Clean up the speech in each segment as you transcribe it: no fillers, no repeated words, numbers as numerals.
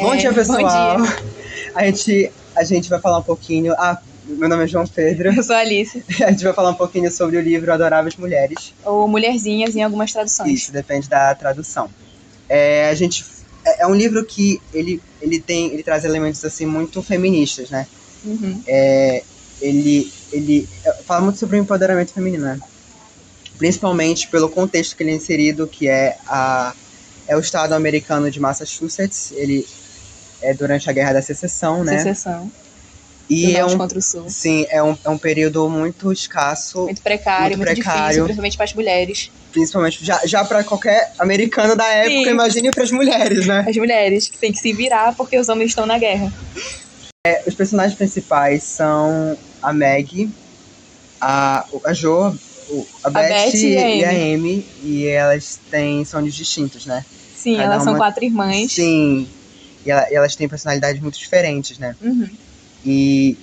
Bom dia, pessoal. Bom dia. A gente vai falar um pouquinho. Meu nome é João Pedro. Eu sou a Alice. A gente vai falar um pouquinho sobre o livro Adoráveis Mulheres. Ou Mulherzinhas em algumas traduções. Isso, depende da tradução. É um livro que ele traz elementos assim muito feministas, né? Uhum. Ele fala muito sobre o empoderamento feminino, né? Principalmente pelo contexto que ele é inserido, que é o estado americano de Massachusetts. Ele é durante a Guerra da Secessão, né? Secessão. E do norte contra o sul. Sim, é um período muito escasso. Muito precário, muito difícil, principalmente para as mulheres. Principalmente já para qualquer americano da época, sim. Imagine para as mulheres, né? As mulheres que têm que se virar porque os homens estão na guerra. Os personagens principais são a Maggie, a Jo, a Beth e a Amy. E elas têm sonhos distintos, né? Sim, elas são 4 irmãs. Sim, e elas têm personalidades muito diferentes, né? Uhum. E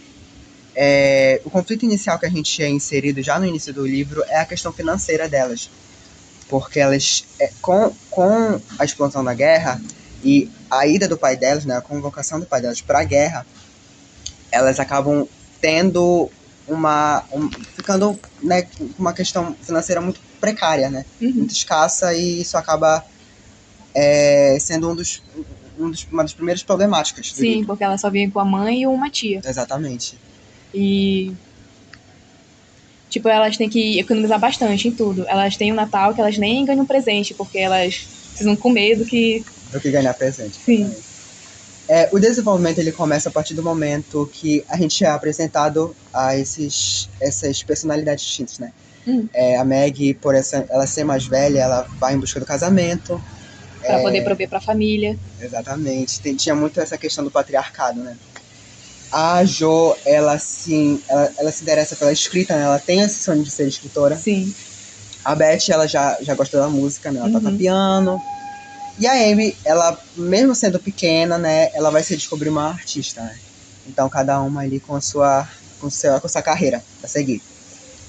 o conflito inicial que a gente é inserido já no início do livro é a questão financeira delas. Porque elas, com a explosão da guerra e a ida do pai delas, né, a convocação do pai delas para a guerra, elas acabam tendo ficando, né, com uma questão financeira muito precária, né? Uhum. Muito escassa, e isso acaba sendo uma das primeiras problemáticas do livro. Sim, porque ela só vinha com a mãe e uma tia. Exatamente. E tipo, elas têm que economizar bastante em tudo. Elas têm o Natal que elas nem ganham presente, porque elas precisam comer do que ganhar presente. Sim. O desenvolvimento ele começa a partir do momento que a gente é apresentado a essas personalidades distintas, né? A Maggie, por ela ser mais velha, ela vai em busca do casamento. Para poder prover para a família. Exatamente. Tinha muito essa questão do patriarcado, né? A Jo, ela se interessa pela escrita, né? Ela tem esse sonho de ser escritora. Sim. A Beth, ela já gosta da música, né? Ela toca piano. E a Amy, ela, mesmo sendo pequena, né? Ela vai se descobrir uma artista, né? Então, cada uma ali com sua carreira a seguir.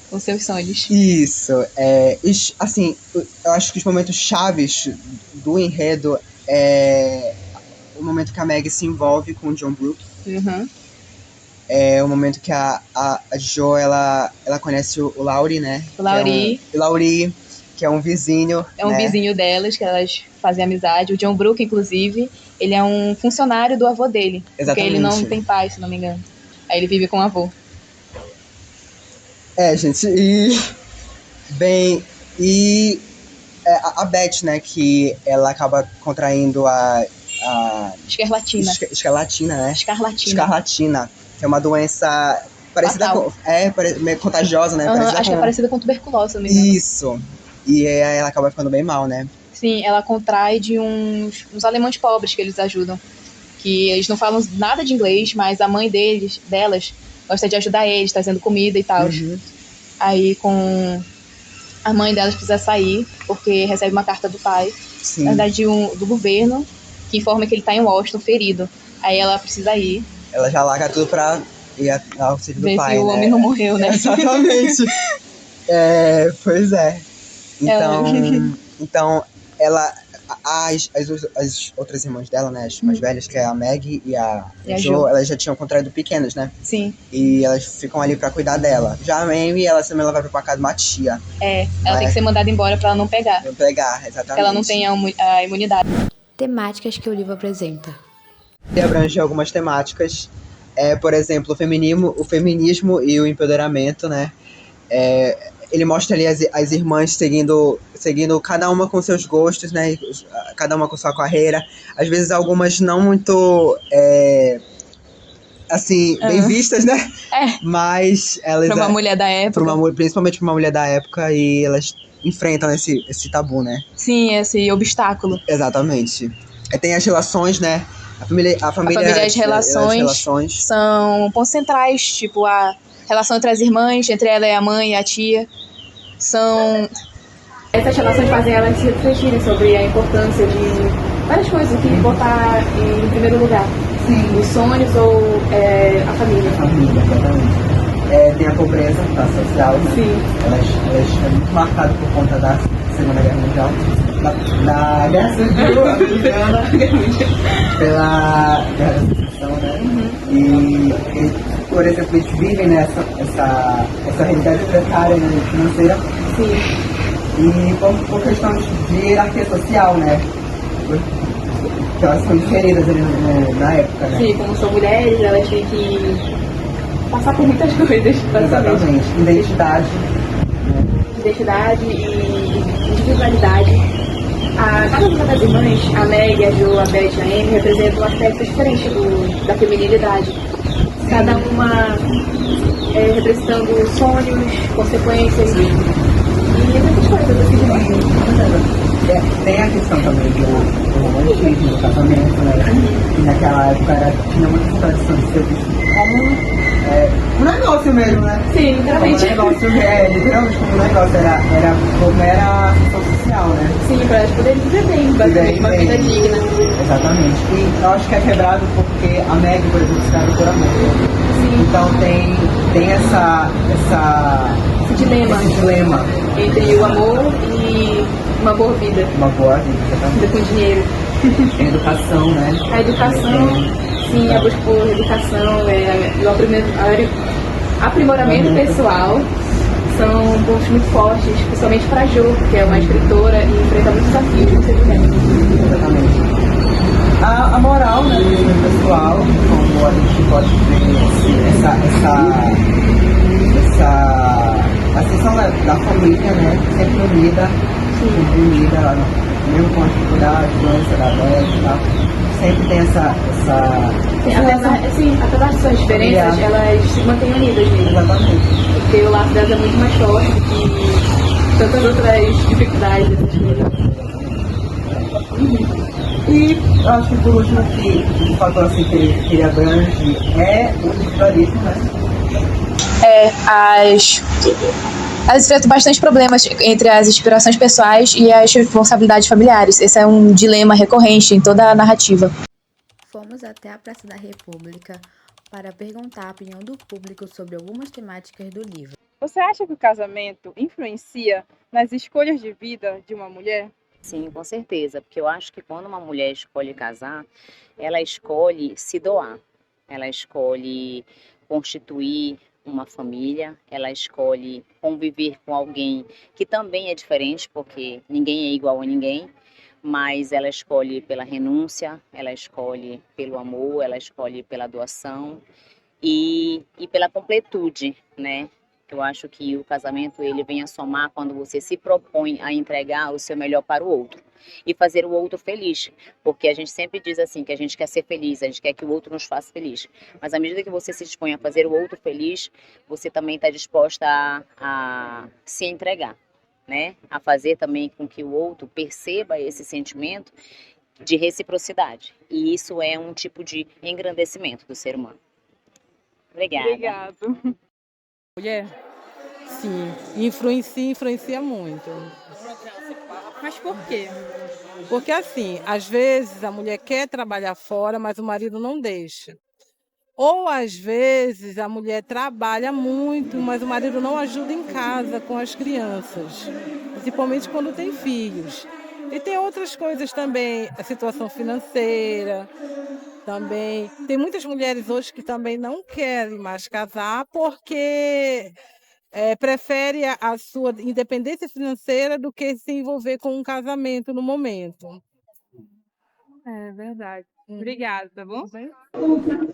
Com seus sonhos. Isso. Assim, eu acho que os momentos chaves do enredo é o momento que a Maggie se envolve com o John Brooke. Uhum. É o momento que a Jo, ela conhece o Laurie, né? O Laurie. Que é um vizinho. É um vizinho delas, que elas fazem amizade. O John Brooke, inclusive, ele é um funcionário do avô dele. Exatamente. Porque ele não tem pai, se não me engano. Aí ele vive com o avô. Gente, a Beth, né, que ela acaba contraindo a Escarlatina. Escarlatina, né? Escarlatina. Que é uma doença parecida meio contagiosa, né? Acho que é parecida com tuberculose, se não me engano. Isso. E aí ela acaba ficando bem mal, né? Sim, ela contrai de uns alemães pobres que eles ajudam. Que eles não falam nada de inglês, mas a mãe delas gosta de ajudar eles, trazendo comida e tal. Uhum. Aí com a mãe delas precisa sair, porque recebe uma carta do pai. Sim. Na verdade, do governo, que informa que ele tá em Washington, ferido. Aí ela precisa ir. Ela já larga tudo pra ir ao auxílio do pai, se o homem não morreu, né? Exatamente. Pois é. Então ela... As outras irmãs dela, né, as mais velhas, que é a Maggie e a Jo, elas já tinham contraído pequenas, né? Sim. E elas ficam ali pra cuidar dela. Já a Amy, ela também vai pra casa de uma tia. Ela tem que ser mandada embora pra ela não pegar. Não pegar, exatamente. Porque ela não tem a imunidade. Temáticas que o livro apresenta. Ele abrange algumas temáticas, por exemplo, o feminismo e o empoderamento, né? Ele mostra ali as irmãs seguindo cada uma com seus gostos, né? Cada uma com sua carreira. Às vezes algumas não muito, assim, bem vistas, né? Mas elas... Pra uma mulher da época. Principalmente pra uma mulher da época, e elas enfrentam esse tabu, né? Sim, esse obstáculo. Exatamente. Tem as relações, né? A família as relações são pontos centrais, tipo a relação entre as irmãs, entre ela e a mãe e a tia. Essas relações fazem elas se refletirem sobre a importância de várias coisas, o que botar em primeiro lugar. Sim. Os sonhos ou a família. A família, exatamente. Tem a pobreza social, né? Sim. Elas é muito marcadas por conta da Segunda Guerra Mundial, da Guerra Civil Americana, pela Guerra da Secessão, né? E, por exemplo, eles vivem nessa essa realidade precária, né, financeira. Sim. E por questão de hierarquia social, né? Que elas são diferidas ali na época, né? Sim, como são mulheres, elas têm que passar por muitas coisas, basicamente. Exatamente. Identidade e individualidade. Cada uma das irmãs, a Meg, a Jo, a Beth e a Amy, representam um aspecto diferente da feminilidade. Cada uma representando sonhos, consequências e muitas coisas assim demais. Tem a questão também do romantismo, do casamento, né? E naquela época tinha muita tradição de ser visto como um negócio mesmo, né? Sim, literalmente. Como um negócio, literalmente como um negócio, era ação social, né? Sim, para elas poderem viver bem, basicamente, uma vida digna. Exatamente. E eu acho que é quebrado porque a Meg, por exemplo, se casou por amor. Sim. Então tem Esse dilema entre o amor e uma boa vida. Uma boa vida, Vida com dinheiro. A educação, né? A educação, sim, a busca por educação, o aprimoramento pessoal são pontos muito fortes, principalmente para a Jo, que é uma escritora e enfrenta muitos desafios no seu tempo. Exatamente. A moral, né, do crescimento pessoal, como a gente pode ver a seção da família, né, sempre unida, mesmo com a dificuldade, doença da Beth e tal, sempre tem Apesar de suas diferenças, elas se mantêm unidas mesmo. Exatamente. Porque o laço delas é muito mais forte do que tantas outras dificuldades dessas coisas. E eu acho que por último que o fator assim, que ele abrange é o individualismo, né? Elas enfrentam bastante problemas entre as inspirações pessoais e as responsabilidades familiares. Esse é um dilema recorrente em toda a narrativa. Fomos até a Praça da República para perguntar a opinião do público sobre algumas temáticas do livro. Você acha que o casamento influencia nas escolhas de vida de uma mulher? Sim, com certeza, porque eu acho que quando uma mulher escolhe casar, ela escolhe se doar, ela escolhe constituir uma família, ela escolhe conviver com alguém que também é diferente, porque ninguém é igual a ninguém, mas ela escolhe pela renúncia, ela escolhe pelo amor, ela escolhe pela doação e pela completude, né? Eu acho que o casamento ele vem a somar quando você se propõe a entregar o seu melhor para o outro e fazer o outro feliz, porque a gente sempre diz assim que a gente quer ser feliz, a gente quer que o outro nos faça feliz, mas à medida que você se dispõe a fazer o outro feliz, você também está disposta a se entregar, né? A fazer também com que o outro perceba esse sentimento de reciprocidade, e isso é um tipo de engrandecimento do ser humano. Obrigada. Obrigado. Mulher? Sim, influencia muito. Mas por quê? Porque assim, às vezes a mulher quer trabalhar fora, mas o marido não deixa. Ou às vezes a mulher trabalha muito, mas o marido não ajuda em casa com as crianças, principalmente quando tem filhos. E tem outras coisas também, a situação financeira. Também tem muitas mulheres hoje que também não querem mais casar porque prefere a sua independência financeira do que se envolver com um casamento no momento. É verdade. Obrigada, tá bom?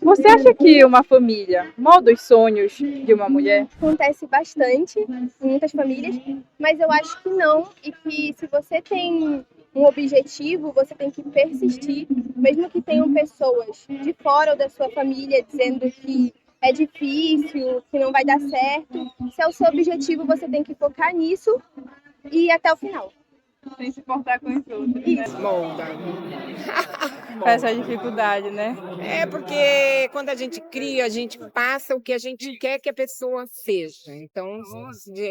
Você acha que uma família molda os sonhos de uma mulher? Acontece bastante em muitas famílias, mas eu acho que não, e que se você tem um objetivo, você tem que persistir, mesmo que tenham pessoas de fora ou da sua família dizendo que é difícil, que não vai dar certo. Se é o seu objetivo, você tem que focar nisso e ir até o final. Sem se importar com os outros, né? Molda. Essa dificuldade, né? É porque quando a gente cria, a gente passa o que a gente quer que a pessoa seja. Então,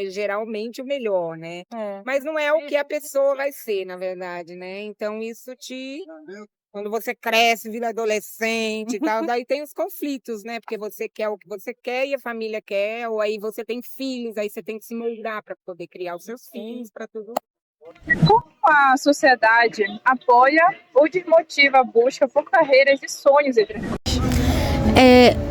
geralmente o melhor, né? Mas não é o que a pessoa vai ser, na verdade, né? Então, isso quando você cresce, vira adolescente e tal, daí tem os conflitos, né? Porque você quer o que você quer e a família quer, ou aí você tem filhos, aí você tem que se moldar para poder criar os seus filhos, para tudo Como a sociedade apoia ou desmotiva a busca por carreiras e sonhos entre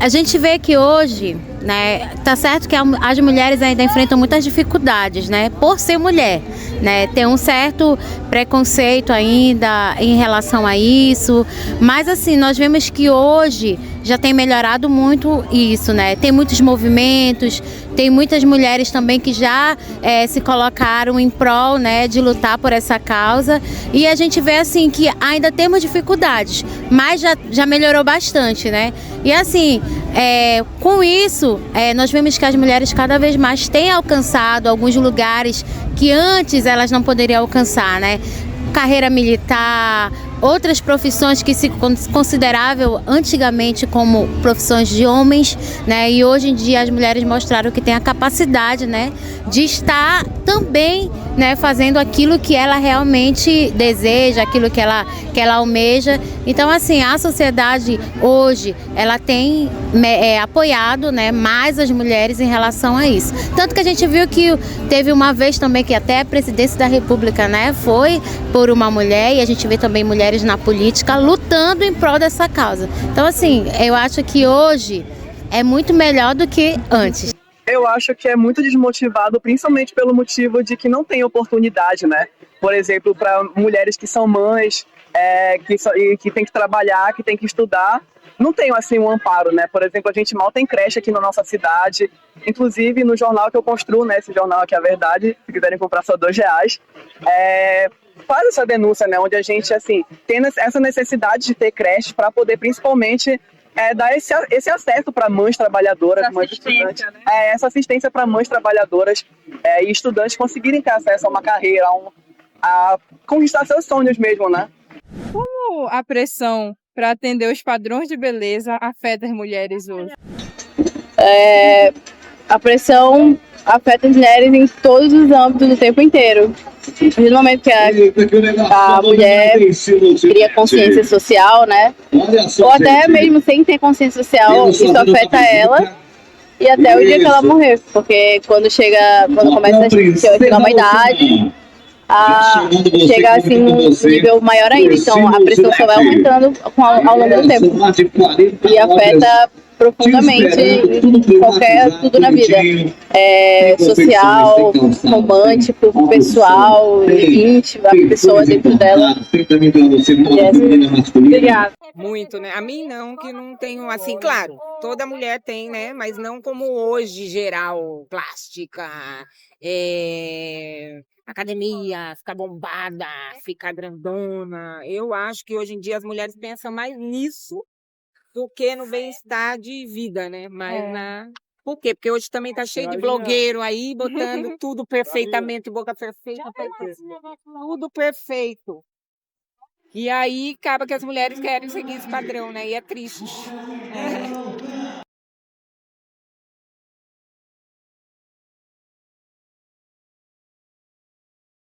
A gente vê que hoje, né, tá certo que as mulheres ainda enfrentam muitas dificuldades, né, por ser mulher, né, tem um certo preconceito ainda em relação a isso, mas assim, nós vemos que hoje já tem melhorado muito isso, né, tem muitos movimentos, tem muitas mulheres também que já se colocaram em prol, né, de lutar por essa causa, e a gente vê assim que ainda temos dificuldades, mas já melhorou bastante, né, e assim, com isso, nós vemos que as mulheres cada vez mais têm alcançado alguns lugares que antes elas não poderiam alcançar, né? Carreira militar, outras profissões que se consideravam antigamente como profissões de homens, né? E hoje em dia as mulheres mostraram que têm a capacidade, né, de estar também, né, fazendo aquilo que ela realmente deseja, aquilo que ela almeja. Então, assim, a sociedade hoje, ela tem apoiado, né, mais as mulheres em relação a isso. Tanto que a gente viu que teve uma vez também que até a presidência da República, né, foi por uma mulher, e a gente vê também mulheres na política lutando em prol dessa causa. Então, assim, eu acho que hoje é muito melhor do que antes. Eu acho que é muito desmotivado, principalmente pelo motivo de que não tem oportunidade, né? Por exemplo, para mulheres que são mães, que tem que trabalhar, que tem que estudar, não tem assim um amparo, né? Por exemplo, a gente mal tem creche aqui na nossa cidade. Inclusive, no jornal que eu construo, né? Esse jornal aqui é a Verdade, se quiserem comprar só R$2, faz essa denúncia, né? Onde a gente, assim, tem essa necessidade de ter creche para poder, principalmente, dar esse acesso para mães trabalhadoras, mães estudantes, né? Essa assistência para mães trabalhadoras e estudantes conseguirem ter acesso a uma carreira, a conquistar seus sonhos mesmo, né? Como a pressão para atender os padrões de beleza afeta as mulheres hoje? A pressão afeta as mulheres em todos os âmbitos o tempo inteiro. A partir do momento que a mulher cria consciência social, né? Ou até mesmo sem ter consciência social, isso afeta ela e até o dia que ela morrer. Porque quando começa a chegar uma idade, chega assim num nível maior ainda. Então a pressão só vai aumentando ao longo do tempo. E afeta profundamente tudo na vida. Social, romântico, pessoal, íntimo, a pessoa dentro dela. Obrigada. Muito, né? A mim não, que não tenho, assim, claro, toda mulher tem, né? Mas não como hoje, geral, plástica, academia, ficar bombada, ficar grandona. Eu acho que hoje em dia as mulheres pensam mais nisso do que no bem-estar de vida, né? Por quê? Porque hoje também tá cheio de blogueiro aí, botando tudo perfeitamente, boca perfeita, tudo perfeito. E aí acaba que as mulheres querem seguir esse padrão, né? E é triste.